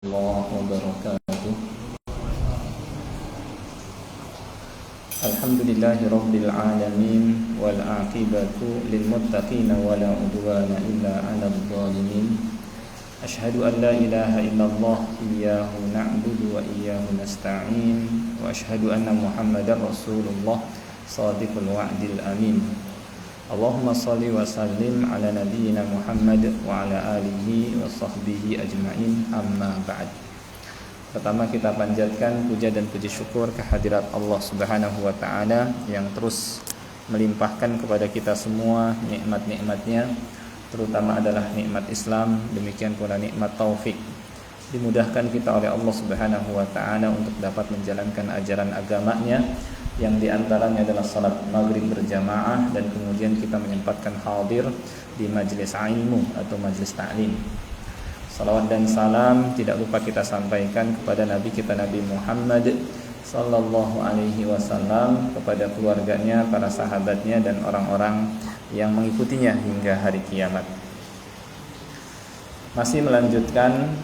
الله وبركاته. الحمد لله رب العالمين والعاقبة للمتقين ولا عدوان إلا على الظالمين. أشهد أن لا إله إلا الله إياه نعبد وإياه نستعين وأشهد أن محمدا رسول الله صادق الوعد الأمين. Allahumma salli wa sallim ala nabiyyina Muhammad wa ala alihi wa sahbihi ajma'in, amma ba'd. Pertama kita panjatkan puja dan puji syukur kehadirat Allah Subhanahu wa taala yang terus melimpahkan kepada kita semua nikmat-nikmatnya, terutama adalah nikmat Islam, demikian pula nikmat taufik. Dimudahkan kita oleh Allah Subhanahu wa taala untuk dapat menjalankan ajaran agamanya, yang diantaranya adalah salat maghrib berjamaah, dan kemudian kita menyempatkan hadir di majelis ilmu atau majelis ta'lim. Salawat dan salam tidak lupa kita sampaikan kepada Nabi kita Nabi Muhammad sallallahu alaihi wasallam, kepada keluarganya, para sahabatnya, dan orang-orang yang mengikutinya hingga hari kiamat. Masih melanjutkan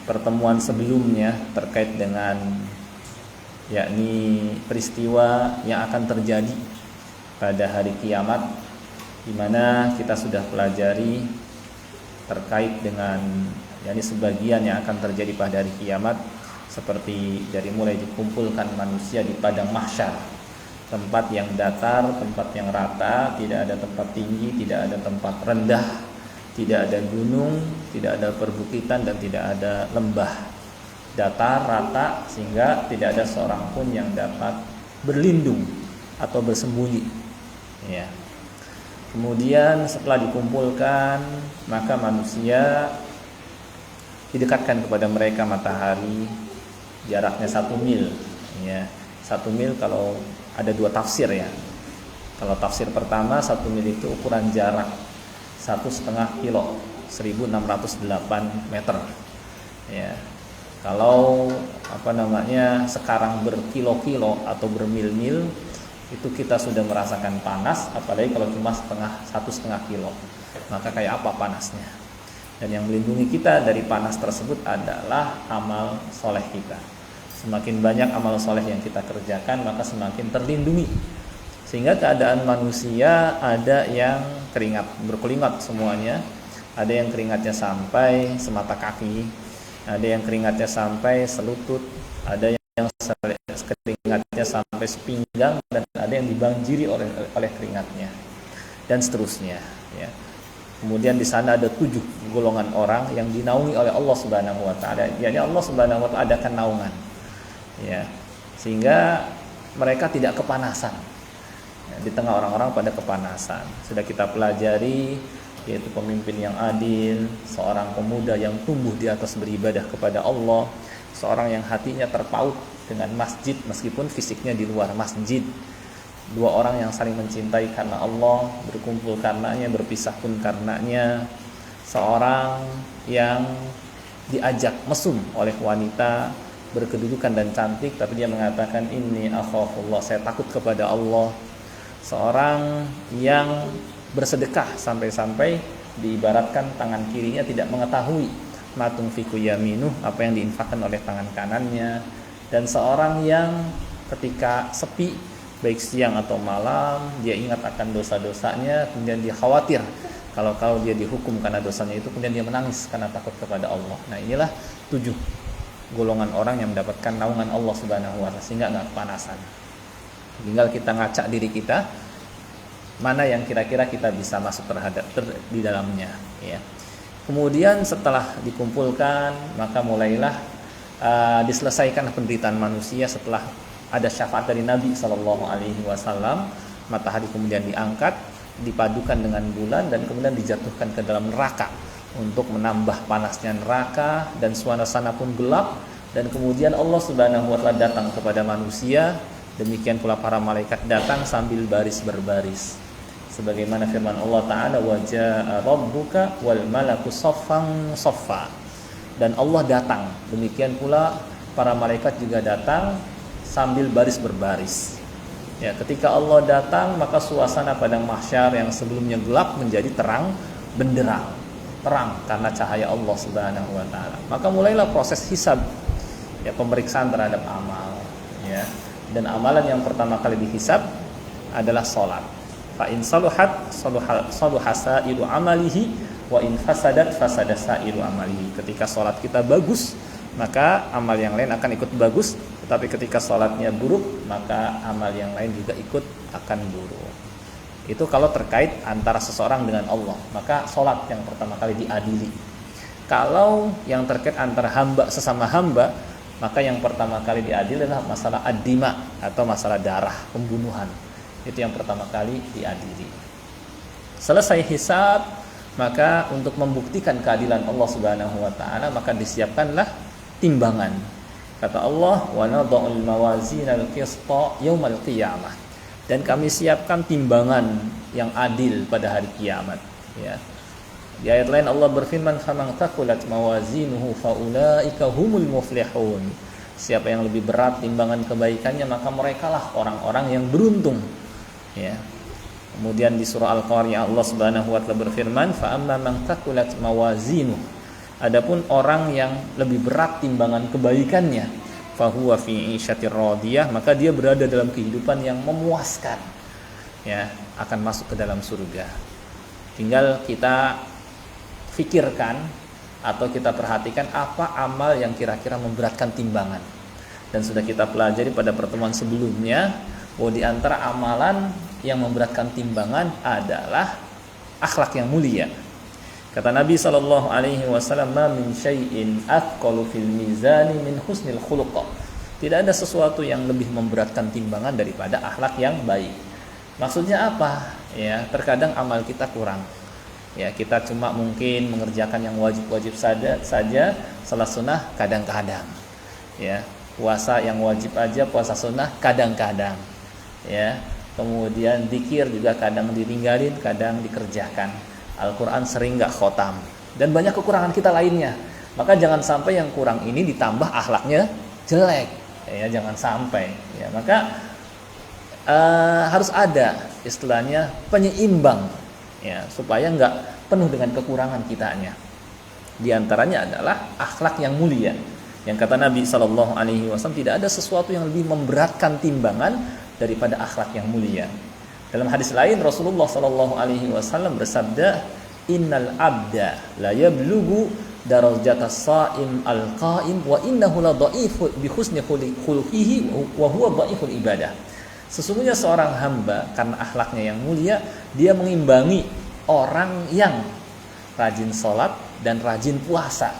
pertemuan sebelumnya terkait dengan yakni peristiwa yang akan terjadi pada hari kiamat, di mana kita sudah pelajari terkait dengan yakni sebagian yang akan terjadi pada hari kiamat, seperti dari mulai dikumpulkan manusia di padang mahsyar, tempat yang datar, tempat yang rata, tidak ada tempat tinggi, tidak ada tempat rendah, tidak ada gunung, tidak ada perbukitan, dan tidak ada lembah. Datar, rata, sehingga tidak ada seorang pun yang dapat berlindung atau bersembunyi, ya. Kemudian setelah dikumpulkan, maka manusia didekatkan kepada mereka matahari, jaraknya 1 mil, ya. 1 mil kalau ada 2 tafsir, ya. Kalau tafsir pertama 1 mil itu ukuran jarak 1,5 kilo, 1608 meter, ya. Kalau sekarang berkilo-kilo atau bermil-mil, itu kita sudah merasakan panas, apalagi kalau cuma 1,5 kilo, maka kayak apa panasnya. Dan yang melindungi kita dari panas tersebut adalah amal soleh kita. Semakin banyak amal soleh yang kita kerjakan, maka semakin terlindungi. Sehingga keadaan manusia ada yang berkeringat semuanya, ada yang keringatnya sampai semata kaki, ada yang keringatnya sampai selutut, ada yang keringatnya sampai sepinggang, dan ada yang dibanjiri oleh keringatnya, dan seterusnya, ya. Kemudian di sana ada 7 golongan orang yang dinaungi oleh Allah Subhanahu wa taala. Jadi Allah Subhanahu wa taala adakan naungan, ya, sehingga mereka tidak kepanasan. Di tengah orang-orang pada kepanasan, sudah kita pelajari, yaitu pemimpin yang adil, seorang pemuda yang tumbuh di atas beribadah kepada Allah, seorang yang hatinya terpaut dengan masjid meskipun fisiknya di luar masjid, 2 orang yang saling mencintai karena Allah, berkumpul karenanya, berpisah pun karenanya, seorang yang diajak mesum oleh wanita berkedudukan dan cantik, tapi dia mengatakan inni akhafullah, saya takut kepada Allah. Seorang yang bersedekah sampai-sampai diibaratkan tangan kirinya tidak mengetahui matung fiku yaminu, apa yang diinfakkan oleh tangan kanannya. Dan seorang yang ketika sepi, baik siang atau malam, dia ingat akan dosa-dosanya, kemudian dia khawatir kalau dia dihukum karena dosanya itu, kemudian dia menangis karena takut kepada Allah. Nah, inilah 7 golongan orang yang mendapatkan naungan Allah Subhanahu wa taala, sehingga enggak kepanasan. Tinggal kita ngacak diri kita, mana yang kira-kira kita bisa masuk di dalamnya, ya. Kemudian setelah dikumpulkan, maka mulailah diselesaikan penderitaan manusia. Setelah ada syafaat dari Nabi Sallallahu Alaihi Wasallam, matahari kemudian diangkat, dipadukan dengan bulan, dan kemudian dijatuhkan ke dalam neraka untuk menambah panasnya neraka, dan suasana pun gelap. Dan kemudian Allah Subhanahu Wa Taala datang kepada manusia. Demikian pula para malaikat datang sambil baris berbaris, sebagaimana firman Allah Ta'ala, wa jaa rabbuka wal malaku saffan saffa. Dan Allah datang, demikian pula para malaikat juga datang sambil baris berbaris, ya. Ketika Allah datang, maka suasana padang mahsyar yang sebelumnya gelap menjadi terang benderang. terang karena cahaya Allah Subhanahu wa taala. Maka mulailah proses hisab, ya, pemeriksaan terhadap amal, ya. Dan amalan yang pertama kali dihisab adalah salat. Fa in saluhat saluha sa'iru amalihi wa in fasadat fasada sa'iru amalihi. Ketika salat kita bagus, maka amal yang lain akan ikut bagus, tetapi ketika salatnya buruk, maka amal yang lain juga ikut akan buruk. Itu kalau terkait antara seseorang dengan Allah, maka salat yang pertama kali diadili. Kalau yang terkait antara hamba sesama hamba, maka yang pertama kali diadili adalah masalah ad-dima atau masalah darah, pembunuhan. Itu yang pertama kali diadili. Selesai hisab, maka untuk membuktikan keadilan Allah Subhanahu wa taala, maka disiapkanlah timbangan. Kata Allah, "Wa nadha'ul mawazinal qista yaumal qiyamah." Dan kami siapkan timbangan yang adil pada hari kiamat, ya. Di ayat lain Allah berfirman, "Faman thaqulat mawazinuhu faulaika humul muflihun." Siapa yang lebih berat timbangan kebaikannya, maka merekalah orang-orang yang beruntung, ya. Kemudian di surah Al-Qariyah Allah Subhanahu wa taala berfirman, "Fa amma man thaqulat mawazinuhu." Adapun orang yang lebih berat timbangan kebaikannya, fahuwa fi 'isyatir radiyah, maka dia berada dalam kehidupan yang memuaskan, ya, akan masuk ke dalam surga. Tinggal kita fikirkan atau kita perhatikan apa amal yang kira-kira memberatkan timbangan. Dan sudah kita pelajari pada pertemuan sebelumnya bahwa di antara amalan yang memberatkan timbangan adalah akhlak yang mulia. Kata Nabi sallallahu alaihi wasallam, "Ma min syai'in athqalu fil mizani min husnil khuluq." Tidak ada sesuatu yang lebih memberatkan timbangan daripada akhlak yang baik. Maksudnya apa? Ya, terkadang amal kita kurang. Ya, kita cuma mungkin mengerjakan yang wajib-wajib saja, salat sunnah kadang-kadang. Ya, puasa yang wajib aja, puasa sunnah kadang-kadang. Ya, kemudian zikir juga kadang ditinggalin, kadang dikerjakan. Al-Quran sering gak khotam, dan banyak kekurangan kita lainnya. Maka jangan sampai yang kurang ini ditambah akhlaknya jelek, ya, jangan sampai, ya. Maka harus ada istilahnya penyeimbang, ya, supaya nggak penuh dengan kekurangan kitanya. Di antaranya adalah akhlak yang mulia. Yang kata Nabi SAW, tidak ada sesuatu yang lebih memberatkan timbangan daripada akhlak yang mulia. Dalam hadis lain Rasulullah SAW bersabda, "Innal abda la yablughu darajatas shaim al-qaim wa innahu la dha'ifu bi husni khuluqihi wa huwa dhaiful ibadah." Sesungguhnya seorang hamba karena akhlaknya yang mulia, dia mengimbangi orang yang rajin sholat dan rajin puasa,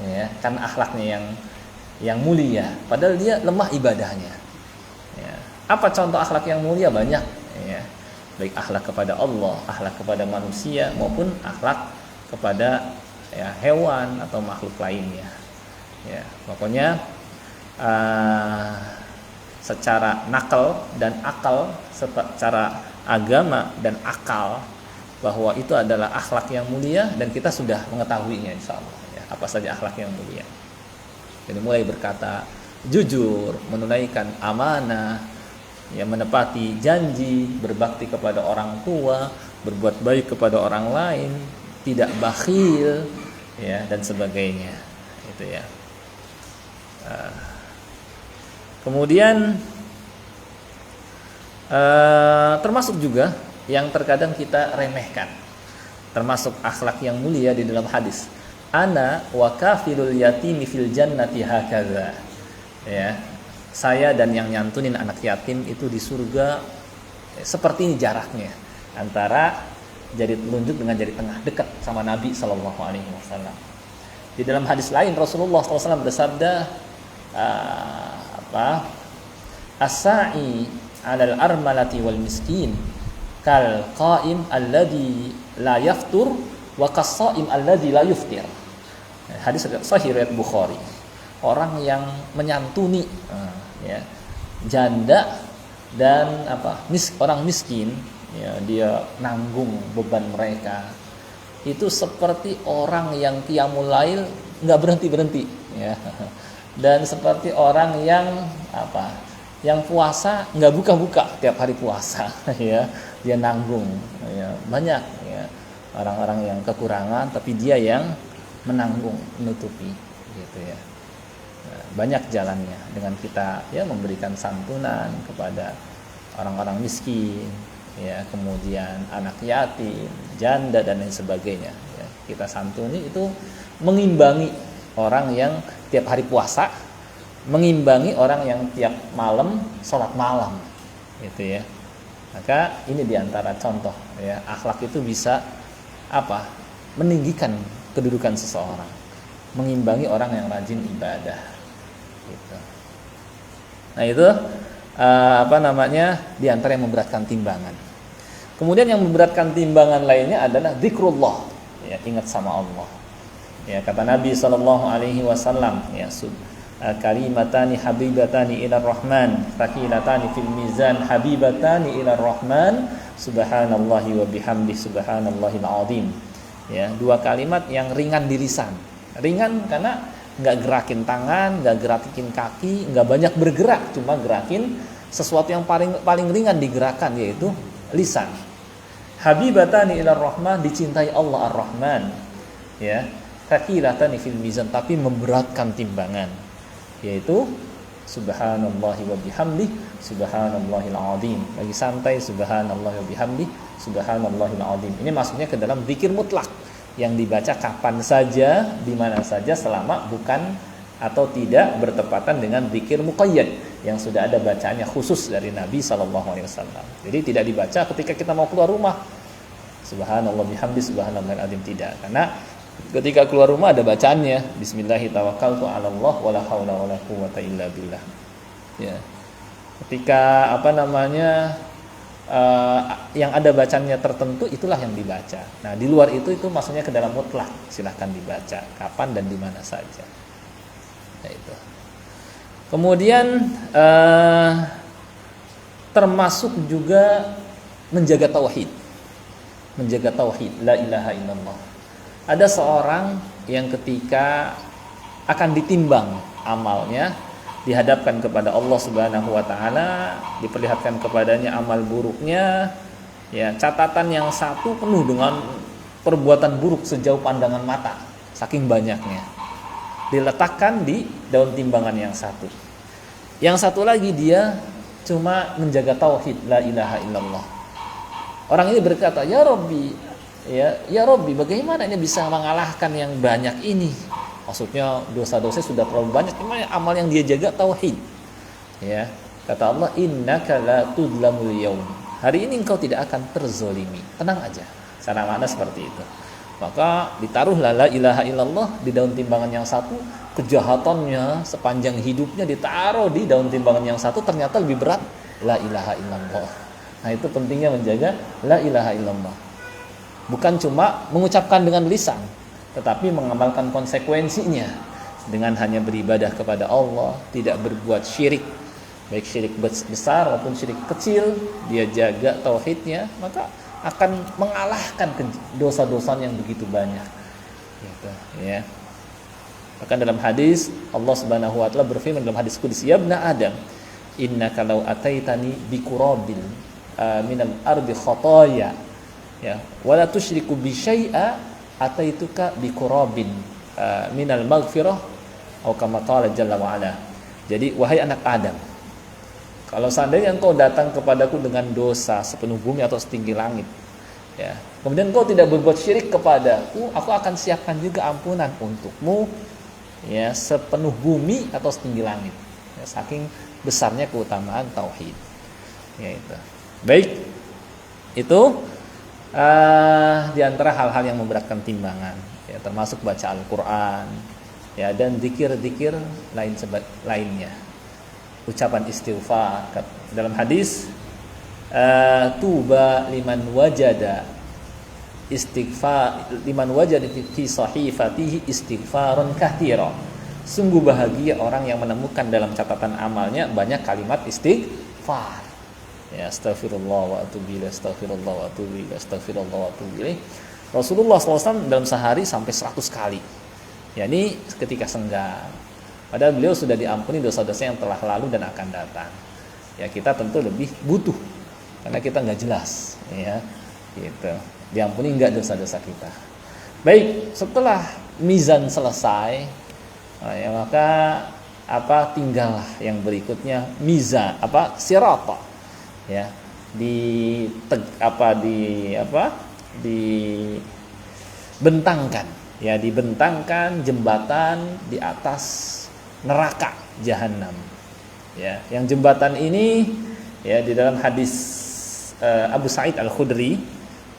ya, karena akhlaknya yang mulia, padahal dia lemah ibadahnya. Ya. Apa contoh akhlak yang mulia? Banyak, ya. Baik akhlak kepada Allah, akhlak kepada manusia, maupun akhlak kepada, ya, hewan atau makhluk lainnya. Ya, pokoknya secara nakal dan akal, secara agama dan akal, bahwa itu adalah akhlak yang mulia, dan kita sudah mengetahuinya insyaallah, ya, apa saja akhlak yang mulia. Jadi mulai berkata jujur, menunaikan amanah, ya, menepati janji, berbakti kepada orang tua, berbuat baik kepada orang lain, tidak bakhil, ya, dan sebagainya. Itu, ya. Kemudian termasuk juga yang terkadang kita remehkan, termasuk akhlak yang mulia di dalam hadis, "Ana wa kafilul yatimi fil jannati hakaza." Ya, saya dan yang nyantunin anak yatim itu di surga seperti ini jaraknya antara jari telunjuk dengan jari tengah, dekat sama Nabi SAW. Di dalam hadis lain Rasulullah SAW bersabda, "As-sa'i 'alal armalati wal miskin kal qa'im alladhi la yaftur wa kas-sha'im alladhi la yuftir." Hadis sahih riwayat Bukhari. Orang yang menyantuni, ya, janda dan orang miskin, ya, dia nanggung beban mereka, itu seperti orang yang qiyamul lail nggak berhenti, ya. Dan seperti orang yang yang puasa nggak buka-buka tiap hari puasa, ya, dia nanggung, ya, banyak, ya. orang-orang yang kekurangan, tapi dia yang menanggung, menutupi, gitu ya. Nah, banyak jalannya dengan kita ya memberikan santunan kepada orang-orang miskin, ya, kemudian anak yatim, janda dan lain sebagainya. Ya, kita santuni itu mengimbangi orang yang tiap hari puasa, mengimbangi orang yang tiap malam sholat malam, gitu ya. Maka ini diantara contoh ya, akhlak itu bisa apa? Meninggikan kedudukan seseorang, mengimbangi orang yang rajin ibadah. Gitu. Nah itu diantara yang memberatkan timbangan. Kemudian yang memberatkan timbangan lainnya adalah zikrullah, ya, ingat sama Allah. Ya, kata Nabi SAW, ya, kalimatani habibatani ila rahman, thaqilatani fil mizan, habibatani ila rahman, subhanallahi wa bihamdi subhanallahil azim. Ya, dua kalimat yang ringan di lisan. Ringan karena nggak gerakin tangan, nggak gerakin kaki, nggak banyak bergerak, cuma gerakin sesuatu yang paling ringan digerakkan, yaitu lisan. Habibatani ila rahman, dicintai Allah ar-Rahman, ya. Thaqilatani fil mizan, tapi memberatkan timbangan, yaitu subhanallahi wa bihamdi subhanallahil azim. Lagi santai, subhanallahi wa bihamdi subhanallahil azim. Ini masuknya ke dalam zikir mutlak yang dibaca kapan saja, di mana saja, selama bukan atau tidak bertepatan dengan zikir muqayyad yang sudah ada bacaannya khusus dari Nabi SAW. Jadi tidak dibaca ketika kita mau keluar rumah, subhanallah bihamdi subhanallahil azim, tidak. Karena ketika keluar rumah ada bacaannya, bismillahirrahmanirrahim, 'alallah wala haula wala quwwata illa billah. Ya. Ketika yang ada bacanya tertentu, itulah yang dibaca. Nah, di luar itu masuknya ke dalam mutlak, silahkan dibaca kapan dan di mana saja. Nah, itu. Kemudian termasuk juga menjaga tauhid. Menjaga tauhid, la ilaha illallah. Ada seorang yang ketika akan ditimbang amalnya, dihadapkan kepada Allah Subhanahu wa taala, diperlihatkan kepadanya amal buruknya, ya, catatan yang satu penuh dengan perbuatan buruk sejauh pandangan mata, saking banyaknya. Diletakkan di daun timbangan yang satu. Yang satu lagi dia cuma menjaga tauhid, la ilaha illallah. Orang ini berkata, "Ya Rabbi, ya Rabbi, bagaimana ini bisa mengalahkan yang banyak ini?" Maksudnya dosa-dosa sudah terlalu banyak, cuma amal yang dia jaga tauhid. Ya, kata Allah, innaka la tudlamul yaum. Hari ini engkau tidak akan terzolimi. Tenang aja. Secara makna seperti itu. Maka ditaruhlah la ilaha illallah di daun timbangan yang satu, kejahatannya sepanjang hidupnya ditaruh di daun timbangan yang satu, ternyata lebih berat la ilaha illallah. Nah, itu pentingnya menjaga la ilaha illallah. Bukan cuma mengucapkan dengan lisan, tetapi mengamalkan konsekuensinya dengan hanya beribadah kepada Allah, tidak berbuat syirik, baik syirik besar maupun syirik kecil, dia jaga tauhidnya, maka akan mengalahkan dosa-dosa yang begitu banyak. Gitu, ya. Bahkan dalam hadis Allah Subhanahu wa taala berfirman dalam hadis qudsi, "Ya ibna Adam, innaka law ataitani biqurabil minal ardi khataya, ya, wala tusyriku bi syai'a ataituka biqurabin minal maghfirah atau kama qala jalla wa ala." Jadi, wahai anak Adam, kalau seandainya engkau datang kepadaku dengan dosa sepenuh bumi atau setinggi langit, ya, kemudian engkau tidak berbuat syirik kepadaku, aku akan siapkan juga ampunan untukmu, ya, sepenuh bumi atau setinggi langit. Ya, saking besarnya keutamaan tauhid. Ya, itu. Baik. Itu di antara hal-hal yang memberatkan timbangan, ya, termasuk baca Al-Quran, ya, dan zikir-zikir lainnya, ucapan istighfar. Dalam hadis, tuba liman wajada fi sahifatihi istighfaran katsira. Sungguh bahagia orang yang menemukan dalam catatan amalnya banyak kalimat istighfar. Ya, astagfirullah wa atubu ilaih, astagfirullah wa atubu ilaih, astagfirullah wa atubu ilaih. Rasulullah SAW dalam sehari sampai 100 kali. Ya, ini ketika senggang. Padahal beliau sudah diampuni dosa-dosa yang telah lalu dan akan datang. Ya, kita tentu lebih butuh karena kita nggak jelas, ya, gitu. diampuni enggak dosa-dosa kita. Baik, setelah mizan selesai, ya maka tinggallah yang berikutnya mizan sirata, ya dibentangkan, ya dibentangkan jembatan di atas neraka jahanam, ya yang jembatan ini ya di dalam hadis Abu Sa'id Al-Khudri,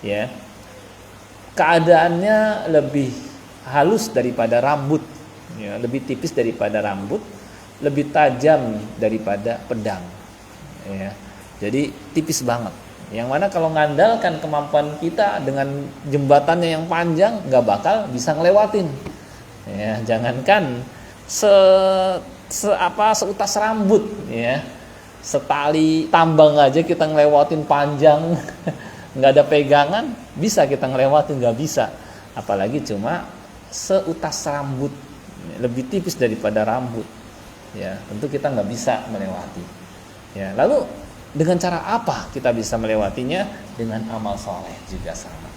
ya keadaannya lebih halus daripada rambut, ya lebih tipis daripada rambut, lebih tajam daripada pedang, ya jadi tipis banget. Yang mana kalau ngandalkan kemampuan kita dengan jembatannya yang panjang nggak bakal bisa ngelewatin, ya jangankan seutas rambut, ya setali tambang aja kita ngelewatin panjang nggak ada pegangan bisa kita ngelewatin, nggak bisa apalagi cuma seutas rambut, lebih tipis daripada rambut, ya tentu kita nggak bisa melewati. Ya lalu dengan cara apa kita bisa melewatinya? Dengan amal soleh juga sama,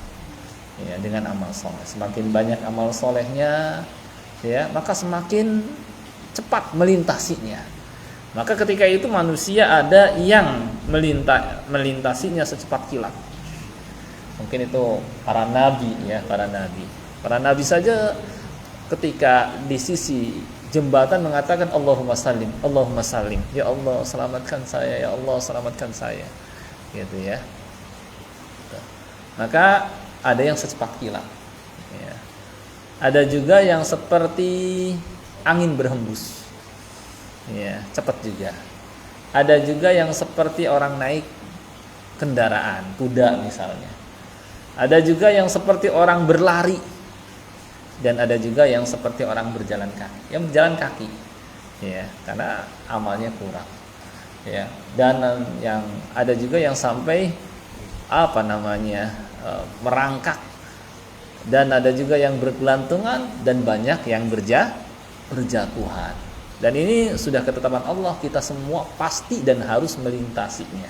ya dengan amal soleh. Semakin banyak amal solehnya, ya maka semakin cepat melintasinya. Maka ketika itu manusia ada yang melintasinya secepat kilat. Mungkin itu para nabi, ya para nabi saja ketika di sisi jembatan mengatakan Allahumma salim, ya Allah selamatkan saya, ya Allah selamatkan saya, gitu ya. Maka ada yang secepat kilat, ya. Ada juga yang seperti angin berhembus, ya cepat juga. Ada juga yang seperti orang naik kendaraan kuda misalnya. Ada juga yang seperti orang berlari. Dan ada juga yang seperti orang berjalan kaki, yang berjalan kaki, ya karena amalnya kurang, ya. Dan yang ada juga yang sampai merangkak, dan ada juga yang bergelantungan, dan banyak yang berjatuhan. Dan ini sudah ketetapan Allah, kita semua pasti dan harus melintasinya.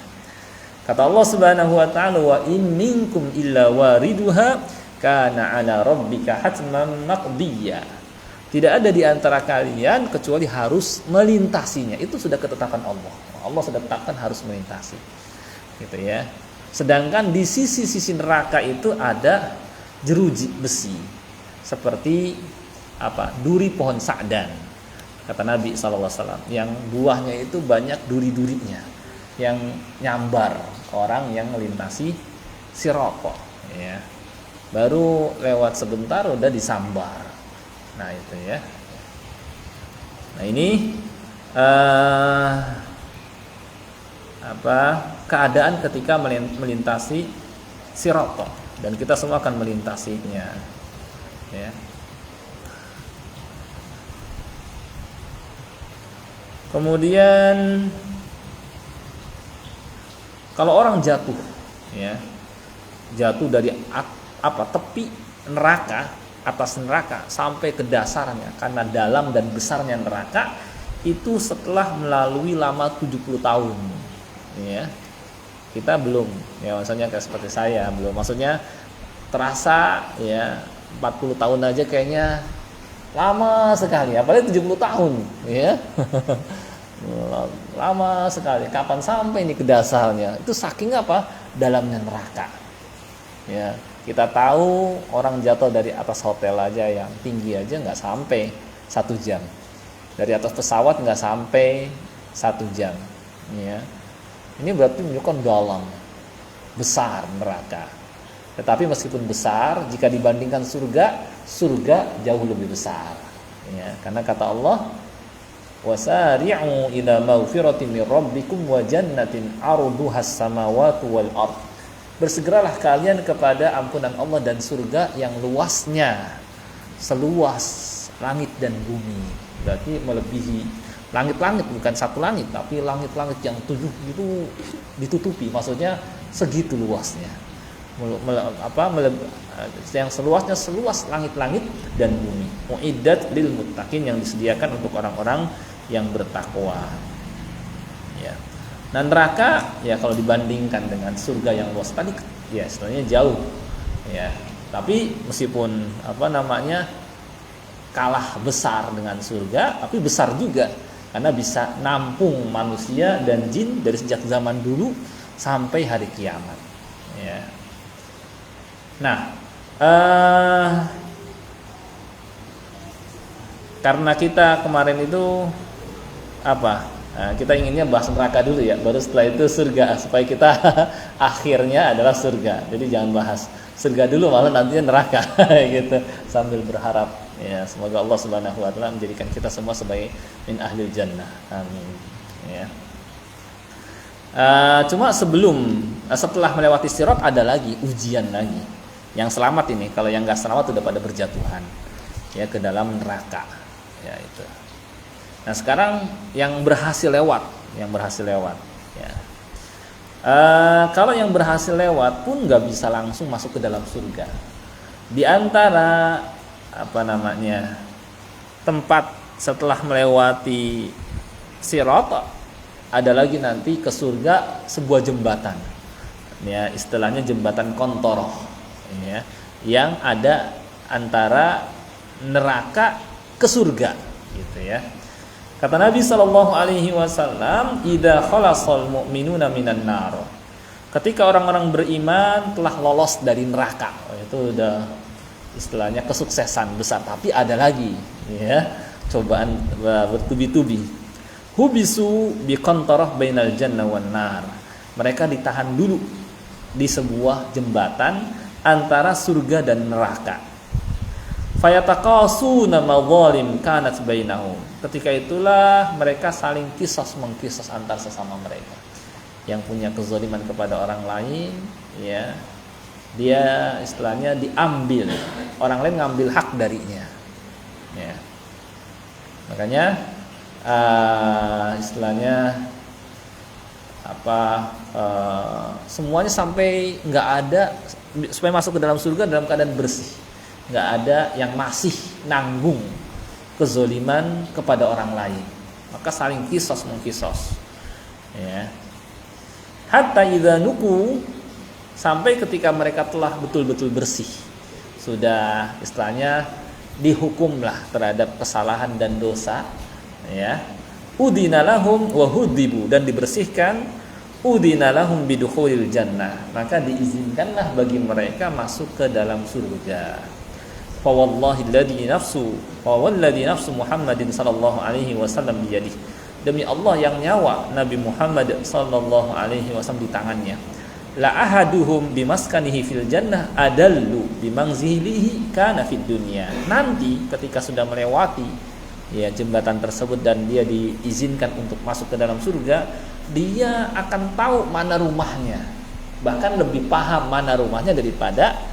Kata Allah Subhanahu wa taala, wa in minkum illa wariduha kana ala rabbika hatman maqdiya. Tidak ada di antara kalian kecuali harus melintasinya. Itu sudah ketetapan Allah. Allah sudah tetapkan harus melintasi, gitu ya. Sedangkan di sisi-sisi neraka itu ada jeruji besi seperti duri pohon sa'dan. Kata Nabi SAW, yang buahnya itu banyak duri-durinya yang nyambar orang yang melintasi sirata, ya. Baru lewat sebentar udah disambar. Nah itu ya. Nah ini keadaan ketika melintasi sirata, dan kita semua akan melintasinya, ya. Kemudian kalau orang jatuh, ya jatuh dari tepi neraka, atas neraka sampai ke dasarnya, karena dalam dan besarnya neraka itu setelah melalui lama 70 tahun, ya. Kita belum, ya maksudnya kayak seperti saya belum, maksudnya terasa ya 40 tahun aja kayaknya lama sekali, apalagi 70 tahun, ya. Lama sekali. Kapan sampai ini ke dasarnya? Itu saking dalamnya neraka, ya. Kita tahu orang jatuh dari atas hotel aja yang tinggi aja nggak sampai 1 jam. Dari atas pesawat nggak sampai 1 jam, ya. Ini berarti menunjukkan dalam, besar neraka. Tetapi meskipun besar, jika dibandingkan surga jauh lebih besar, ya. Karena kata Allah, wasari'u ila maghfiratin min rabbikum wa jannatin 'arduhas samawati wal ardh. Bersegeralah kalian kepada ampunan Allah dan surga yang luasnya seluas langit dan bumi. Berarti melebihi langit-langit, bukan satu langit, tapi langit-langit yang 7 itu ditutupi. Maksudnya segitu luasnya. Yang seluasnya seluas langit-langit dan bumi. Mu'iddat lil muttaqin, yang disediakan untuk orang-orang yang bertakwa. Ya. Nah neraka ya kalau dibandingkan dengan surga yang luas tadi ya sebenarnya jauh, Ya, tapi meskipun kalah besar dengan surga, tapi besar juga karena bisa nampung manusia dan jin dari sejak zaman dulu sampai hari kiamat. Ya. Nah, karena kita kemarin itu kita inginnya bahas neraka dulu ya, baru setelah itu surga, supaya kita akhirnya adalah surga. Jadi jangan bahas surga dulu, malah nantinya neraka gitu, sambil berharap ya semoga Allah Subhanahu wa taala menjadikan kita semua sebagai min ahlil jannah. Amin. Ya. Cuma setelah melewati sirat ada lagi ujian lagi. Yang selamat ini, kalau yang enggak selamat udah pada berjatuhan ya ke dalam neraka. Ya itu. Nah, sekarang yang berhasil lewat ya. Kalau yang berhasil lewat pun nggak bisa langsung masuk ke dalam surga. Di antara tempat setelah melewati sirat ada lagi nanti ke surga sebuah jembatan. Ya, istilahnya jembatan kontoroh ya, yang ada antara neraka ke surga gitu ya. Kata Nabi sallallahu alaihi wasallam, "Idza khalasal mu'minuna minan nar." Ketika orang-orang beriman telah lolos dari neraka. Itu udah istilahnya kesuksesan besar, tapi ada lagi ya, cobaan bertubi-tubi. Hubisu biqantarah bainal jannah wan nar. Mereka ditahan dulu di sebuah jembatan antara surga dan neraka. Fayataqasuna madzalim kanat bainahum. Ketika itulah mereka saling kisos-mengkisos antar sesama mereka. Yang punya kezaliman kepada orang lain, ya, dia istilahnya diambil, orang lain ngambil hak darinya. Ya. Makanya istilahnya semuanya sampai nggak ada, supaya masuk ke dalam surga dalam keadaan bersih. Nggak ada yang masih nanggung kezoliman kepada orang lain, maka saling kisos mengkisos ya. Hatta idza nuku, sampai ketika mereka telah betul-betul bersih, sudah istilahnya dihukumlah terhadap kesalahan dan dosa ya. Udina lahum wa hudibu, dan dibersihkan. Udina lahum bidukhulil jannah, maka diizinkanlah bagi mereka masuk ke dalam surga. Fawallahi alladhi nafsu Muhammadin sallallahu alaihi wasallam biyadihi, demi Allah yang nyawa Nabi Muhammad sallallahu alaihi wasallam di tangannya, la ahaduhum bimaskanihi fil jannah adallu bimangzilihi kana fid dunya. Nanti ketika sudah melewati ya jembatan tersebut dan dia diizinkan untuk masuk ke dalam surga, dia akan tahu mana rumahnya, bahkan lebih paham mana rumahnya daripada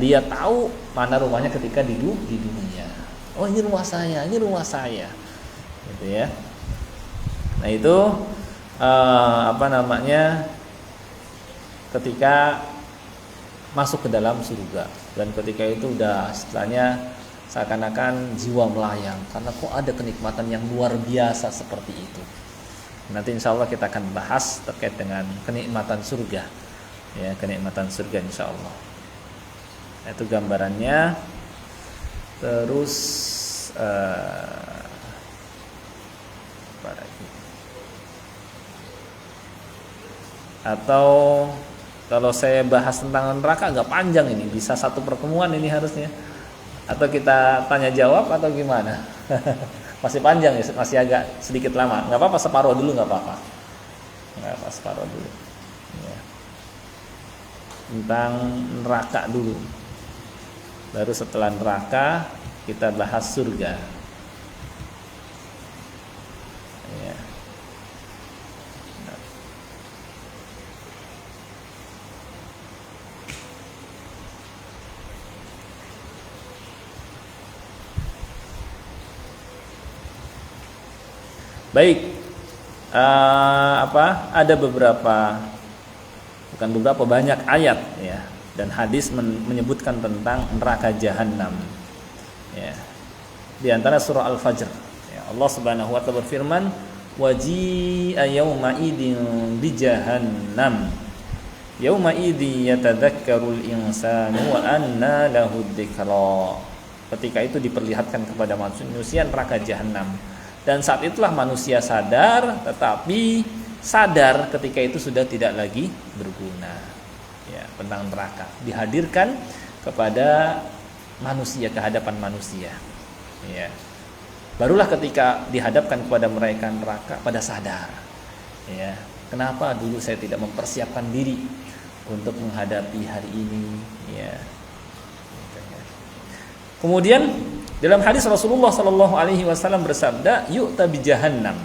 dia tahu mana rumahnya ketika di dunia. Oh, ini rumah saya, gitu ya. Nah itu ketika masuk ke dalam surga, dan ketika itu udah istilahnya seakan-akan jiwa melayang karena kok ada kenikmatan yang luar biasa seperti itu. Nanti insya Allah kita akan bahas terkait dengan kenikmatan surga ya, kenikmatan surga insya Allah. Itu gambarannya. Terus apa lagi? Atau kalau saya bahas tentang neraka agak panjang ini, bisa satu pertemuan ini harusnya. Atau kita tanya jawab atau gimana? Masih panjang ya, masih agak sedikit lama. Nggak apa-apa, separuh dulu nggak apa-apa. Nggak apa, separuh dulu. Ya. Tentang neraka dulu. Baru setelah neraka kita bahas surga. Ya. Baik, ada banyak ayat ya dan hadis menyebutkan tentang neraka jahanam. Ya. Di antara surah Al-Fajr, ya, Allah Subhanahu wa taala berfirman, "Waji'a yauma idin bi jahannam Yauma idzi yatadzakkarul insanu wa anna lahu dzikra. Ketika itu diperlihatkan kepada manusia neraka jahanam. Dan saat itulah manusia sadar, tetapi sadar ketika itu sudah tidak lagi berguna. Ya, tentang neraka dihadirkan kepada manusia, ke hadapan manusia. Ya. Barulah ketika dihadapkan kepada mereka neraka pada sadar. Ya, kenapa dulu saya tidak mempersiapkan diri untuk menghadapi hari ini, ya. Kemudian dalam hadis Rasulullah sallallahu alaihi wasallam bersabda, "Yu'ta bi jahannam."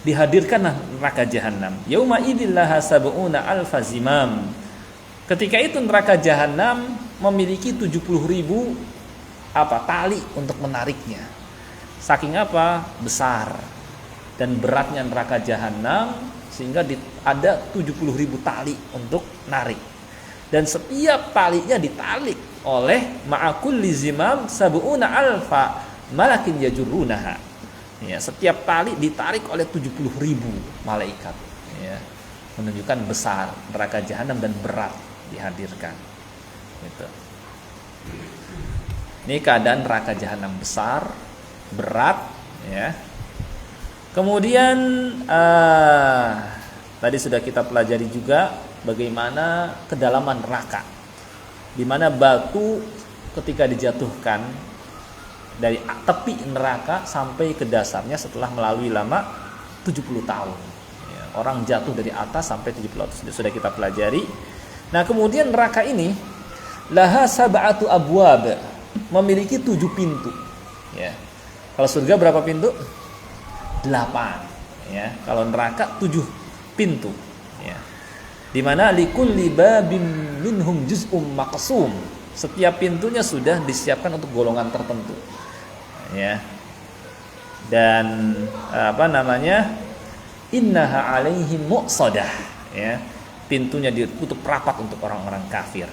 Dihadirkanlah neraka jahanam. Yauma idzil laha sab'una alfa zimam. Ketika itu neraka jahanam memiliki 70.000 tali untuk menariknya. Saking besar dan beratnya neraka jahanam sehingga ada 70.000 tali untuk narik. Dan setiap talinya ditalik oleh ma'akulli zimam sab'una alfa malakin yajurrunaha. Ya, setiap tali ditarik oleh 70.000 malaikat. Ya, menunjukkan besar neraka jahanam dan berat dihadirkan. Gitu. Ini keadaan neraka jahanam besar, berat, ya. Kemudian tadi sudah kita pelajari juga bagaimana kedalaman neraka, di mana batu ketika dijatuhkan dari tepi neraka sampai ke dasarnya setelah melalui lama 70 tahun. Ya, orang jatuh dari atas sampai 70 tahun sudah kita pelajari. Nah, kemudian neraka ini laha sab'atu abwab, memiliki 7 pintu. Ya. Kalau surga berapa pintu? 8. Ya. Kalau neraka 7 pintu. Ya. Di mana likulli babim minhum juz'um maqsum. Setiap pintunya sudah disiapkan untuk golongan tertentu. Ya. Dan innaha alaihim muqsadah, ya. Pintunya ditutup rapat untuk orang-orang kafir.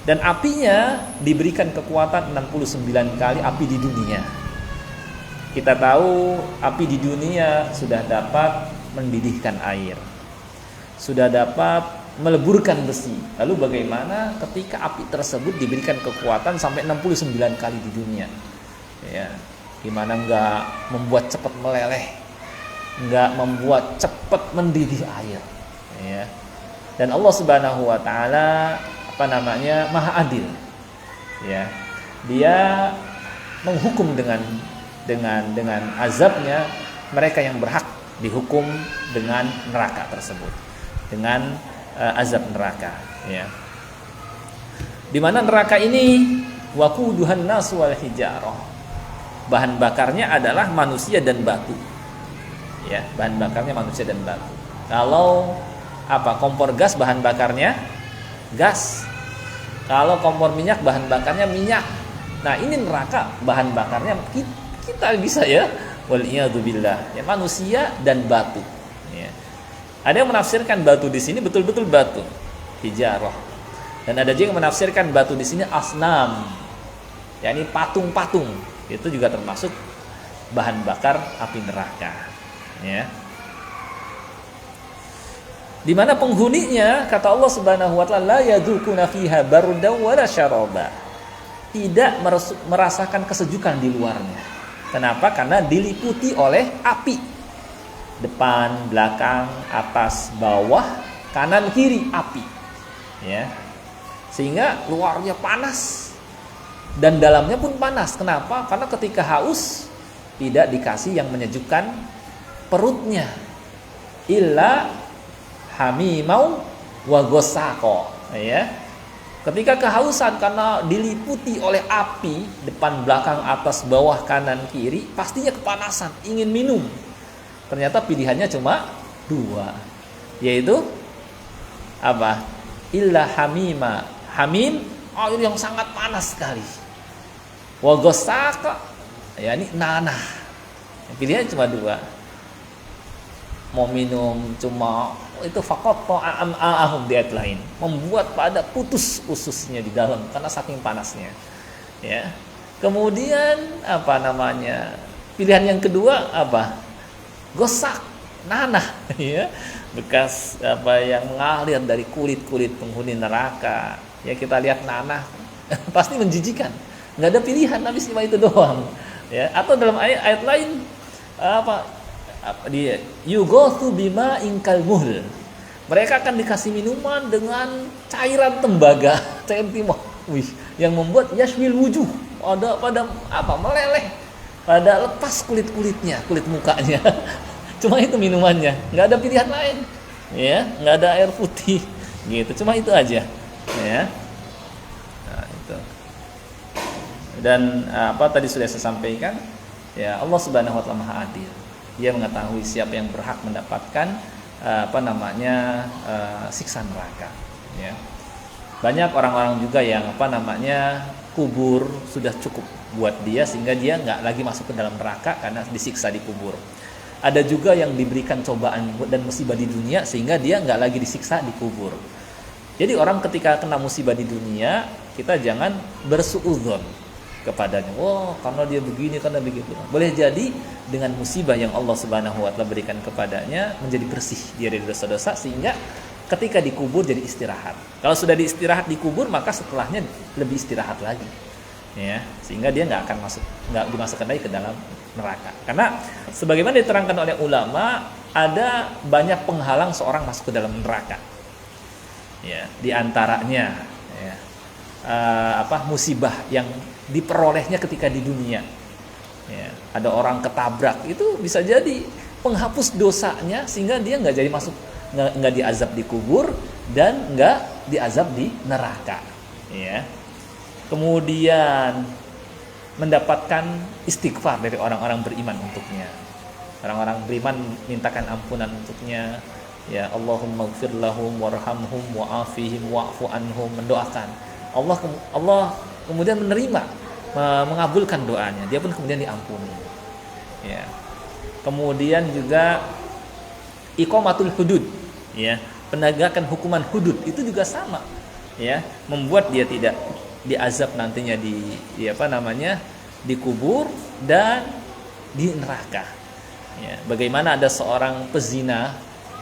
Dan apinya diberikan kekuatan 69 kali api di dunia. Kita tahu api di dunia sudah dapat mendidihkan air, sudah dapat meleburkan besi. Lalu bagaimana ketika api tersebut diberikan kekuatan sampai 69 kali di dunia? Ya, gimana enggak membuat cepat meleleh, enggak membuat cepat mendidih air, ya. Dan Allah Subhanahu wa taala Maha Adil. Ya. Dia menghukum dengan azabnya mereka yang berhak dihukum dengan neraka tersebut, dengan azab neraka, ya. Di mana neraka ini waquduhan nas wal hijarah, bahan bakarnya adalah manusia dan batu, ya. Bahan bakarnya manusia dan batu. Kalau kompor gas bahan bakarnya gas, kalau kompor minyak bahan bakarnya minyak. Nah, ini neraka bahan bakarnya kita bisa, ya, waliyadzubillah, ya, manusia dan batu, ya. Ada yang menafsirkan batu di sini betul-betul batu hijarah, dan ada juga yang menafsirkan batu di sini asnam, yakni patung-patung. Itu juga termasuk bahan bakar api neraka, ya. Di mana penghuninya, kata Allah Subhanahu wa taala, la yadzuquna fiha bardan wala syaraba. Tidak merasakan kesejukan di luarnya. Kenapa? Karena diliputi oleh api. Depan, belakang, atas, bawah, kanan, kiri api. Ya. Sehingga luarnya panas dan dalamnya pun panas. Kenapa? Karena ketika haus tidak dikasih yang menyejukkan perutnya. Illa hamimau wa gosako, ya. Ketika kehausan karena diliputi oleh api depan, belakang, atas, bawah, kanan, kiri, pastinya kepanasan, ingin minum. Ternyata pilihannya cuma 2, yaitu illa hamima. Hamim, air yang sangat panas sekali. Wa gosako, ya, ini nanah. Pilihannya cuma 2. Mau minum cuma itu fakot ta'am di ayat lain, membuat pada putus ususnya di dalam karena saking panasnya, ya. Kemudian pilihan yang kedua gosak, nanah ya, bekas apa yang mengalir dari kulit-kulit penghuni neraka. Ya kita lihat nanah pasti menjijikan. Nggak ada pilihan, habis cuma itu doang. Ya, atau dalam ayat lain apa dia yughatsu bima ingkal muhl. Mereka akan dikasih minuman dengan cairan tembaga, cairan timah, yang membuat yashwil wujuh, pada apa meleleh, pada lepas kulit-kulitnya, kulit mukanya. Cuma itu minumannya, nggak ada pilihan lain, ya, nggak ada air putih, gitu. Cuma itu aja, ya. Nah, itu. Dan apa tadi sudah saya sampaikan, ya Allah Subhanahu Wa Taala Maha Adil. Dia mengetahui siapa yang berhak mendapatkan siksa neraka. Ya. Banyak orang-orang juga yang kubur sudah cukup buat dia sehingga dia nggak lagi masuk ke dalam neraka karena disiksa di kubur. Ada juga yang diberikan cobaan dan musibah di dunia sehingga dia nggak lagi disiksa di kubur. Jadi orang ketika kena musibah di dunia, kita jangan bersuudzon kepadanya. Karena dia begini, karena begitu. Boleh jadi dengan musibah yang Allah Subhanahu wa taala berikan kepadanya menjadi bersih dia dari dosa-dosa sehingga ketika dikubur jadi istirahat. Kalau sudah diistirahat di kubur, maka setelahnya lebih istirahat lagi. Ya, sehingga dia nggak dimasukkan lagi ke dalam neraka. Karena sebagaimana diterangkan oleh ulama, ada banyak penghalang seorang masuk ke dalam neraka. Ya, di antaranya ya, musibah yang diperolehnya ketika di dunia. Ya, ada orang ketabrak, itu bisa jadi penghapus dosanya sehingga dia nggak jadi masuk, nggak diazab di kubur dan nggak diazab di neraka. Ya. Kemudian mendapatkan istighfar dari orang-orang beriman untuknya. Orang-orang beriman mintakan ampunan untuknya. Ya Allahumma ighfir lahum warhamhum wa'afihim wa'fu anhum, mendoakan. Allah kemudian menerima, mengabulkan doanya. Dia pun kemudian diampuni. Ya. Kemudian juga iqamatul hudud, ya, penegakan hukuman hudud itu juga sama. Ya, membuat dia tidak diazab nantinya di kubur dan di neraka. Ya, bagaimana ada seorang pezina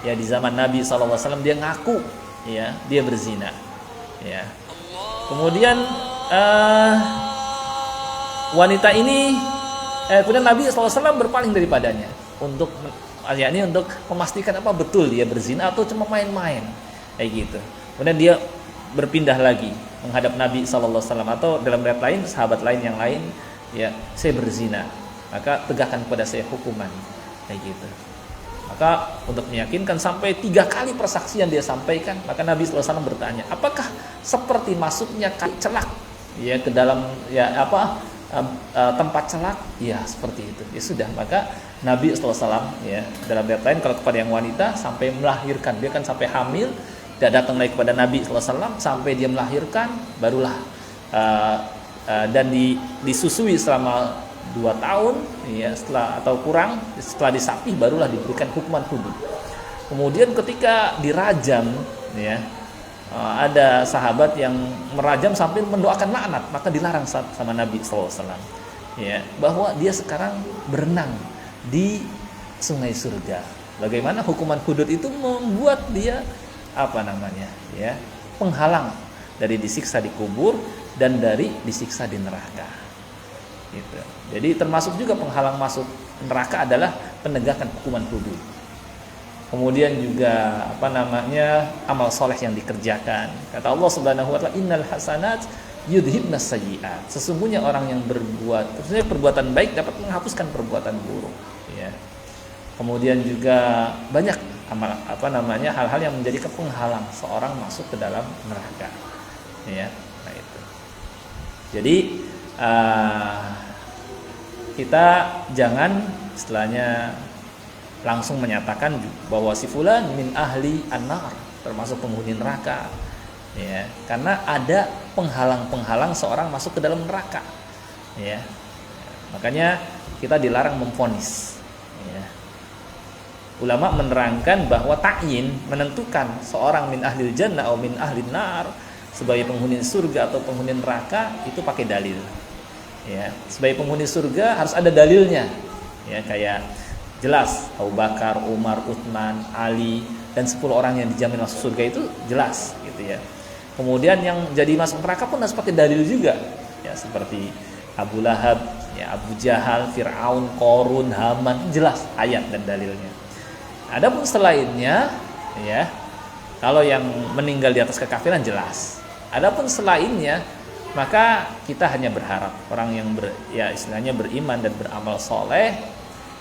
ya di zaman Nabi SAW, dia ngaku ya dia berzina. Ya. Kemudian wanita ini kemudian Nabi SAW berpaling daripadanya untuk memastikan apa betul dia berzina atau cuma main-main kayak gitu. Kemudian dia berpindah lagi menghadap Nabi SAW atau dalam riwayat lain sahabat lain yang lain, ya saya berzina, maka tegakkan kepada saya hukuman kayak gitu. Maka untuk meyakinkan sampai 3 kali persaksian dia sampaikan, maka Nabi SAW bertanya, apakah seperti masuknya celak ya ke dalam tempat celak? Ya seperti itu. Ya sudah, maka Nabi SAW ya dalam riwayat lain kalau kepada yang wanita sampai melahirkan, dia kan sampai hamil, tidak datang lagi kepada Nabi SAW sampai dia melahirkan, barulah dan disusui selama 2 tahun ya setelah disapih barulah diberikan hukuman hudud. Kemudian ketika dirajam ya ada sahabat yang merajam sampai mendoakan laknat, maka dilarang sama Nabi SAW ya bahwa dia sekarang berenang di sungai surga. Bagaimana hukuman hudud itu membuat dia penghalang dari disiksa di kubur dan dari disiksa di neraka. Gitu. Jadi termasuk juga penghalang masuk neraka adalah penegakan hukuman hudud. Kemudian juga amal soleh yang dikerjakan. Kata Allah Subhanahu wa taala, innal hasanat yudhibnas sayyi'at. Sesungguhnya orang yang perbuatan baik dapat menghapuskan perbuatan buruk, ya. Kemudian juga banyak hal-hal yang menjadi penghalang seorang masuk ke dalam neraka. Ya. Nah itu. Jadi kita jangan istilahnya langsung menyatakan bahwa si fulan min ahli an-nar, termasuk penghuni neraka. Ya, karena ada penghalang-penghalang seorang masuk ke dalam neraka. Ya. Makanya kita dilarang memvonis. Ya. Ulama menerangkan bahwa ta'yin menentukan seorang min ahlil jannah atau min ahlin nar sebagai penghuni surga atau penghuni neraka itu pakai dalil. Ya, sebagai penghuni surga harus ada dalilnya. Ya, kayak jelas Abu Bakar, Umar, Utsman, Ali dan 10 orang yang dijamin masuk surga itu jelas gitu ya. Kemudian yang jadi masuk neraka pun harus pakai dalil juga ya, seperti Abu Lahab, ya Abu Jahal, Fir'aun, Qarun, Haman, jelas ayat dan dalilnya. Adapun selainnya ya, kalau yang meninggal di atas kekafiran jelas. Adapun selainnya maka kita hanya berharap orang yang istilahnya beriman dan beramal soleh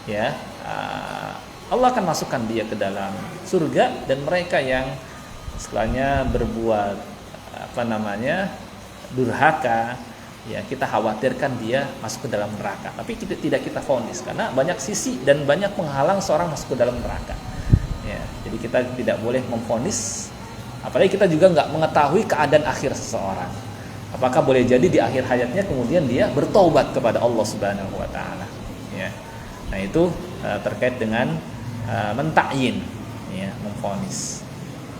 ya, Allah akan masukkan dia ke dalam surga, dan mereka yang istilahnya berbuat durhaka ya, kita khawatirkan dia masuk ke dalam neraka, tapi tidak kita vonis karena banyak sisi dan banyak penghalang seorang masuk ke dalam neraka ya. Jadi kita tidak boleh memvonis, apalagi kita juga nggak mengetahui keadaan akhir seseorang. Apakah boleh jadi di akhir hayatnya kemudian dia bertaubat kepada Allah Subhanahu wa taala ya. Nah, itu terkait dengan mentakyin ya, memvonis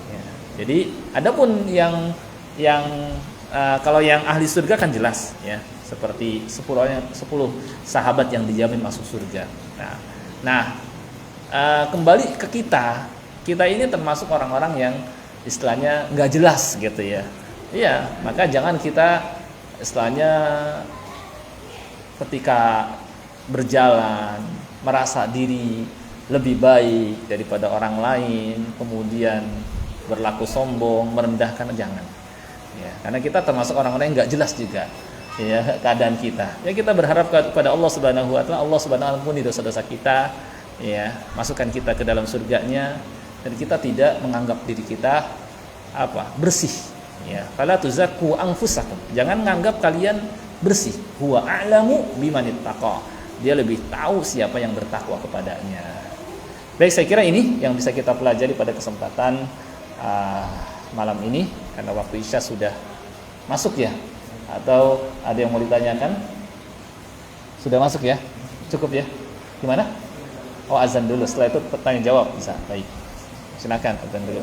ya. Jadi adapun yang kalau yang ahli surga kan jelas ya, seperti 10 sahabat yang dijamin masuk surga. Nah, kembali ke kita ini termasuk orang-orang yang istilahnya nggak jelas gitu ya. Iya, maka jangan kita istilahnya ketika berjalan merasa diri lebih baik daripada orang lain, kemudian berlaku sombong, merendahkan, jangan. Ya, karena kita termasuk orang-orang yang nggak jelas juga ya keadaan kita. Ya, kita berharap kepada Allah Subhanahu wa taala, Allah Subhanahu wa taala ampuni dosa-dosa kita, ya, masukkan kita ke dalam surganya, dan kita tidak menganggap diri kita bersih. Ya, fala tuzakku anfusakum. Jangan menganggap kalian bersih. Huwa a'lamu bimanittaqa. Dia lebih tahu siapa yang bertakwa kepadanya. Baik, saya kira ini yang bisa kita pelajari pada kesempatan malam ini, karena waktu Isya sudah masuk ya. Atau ada yang mau ditanyakan? Sudah masuk ya? Cukup ya? Gimana? Oh, azan dulu, setelah itu tanya jawab bisa. Baik. Silakan azan dulu.